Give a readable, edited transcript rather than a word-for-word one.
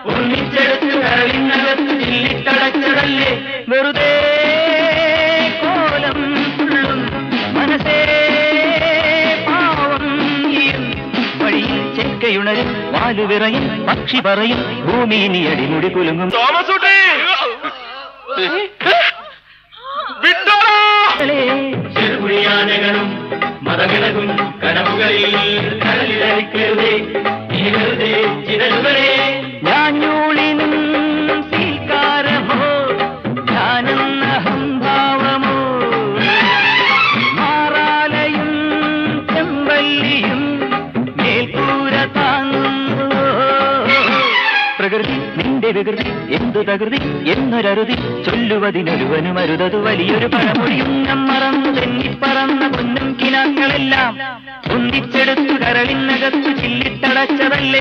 ഒന്നിച്ചെടുത്ത് കരളിനകത്ത് ചില്ലിട്ടടച്ചതല്ലേ വെറുതെ കോലം തുള്ളും മനസ്സേ പാവം നീയും വഴിയിൽ ചെക്കയുണരും വാലുവിറയും പക്ഷി പറയും ഭൂമി നീ അടിമുടി കുലുങ്ങും ചെറുകുഴിയാനകളും മതകിളകും കനവുകളിൽ കടലിലരിക്കരുതേ നീ ചിതലുകളെ ഞാഞ്ഞൂളിനും സ്വീകാരമോ ഞാനെന്ന അഹംഭാവമോ മാറാലയും ചെമ്പല്ലിയും മേൽക്കൂര താങ്ങുന്നു പ്രകൃതി നിന്റെ വികൃതി എന്തു തകൃതി എന്നൊരരുതി ചൊല്ലുവതിനൊരുവനും അരുതത് വലിയൊരു പഴമൊഴിയും മറന്നു തെന്നിപ്പറന്ന പൊന്നും കിനാക്കളെല്ലാം ഒന്നിച്ചെടുത്തു കരളിനകത്തു ചില്ലിട്ടടച്ചതല്ലേ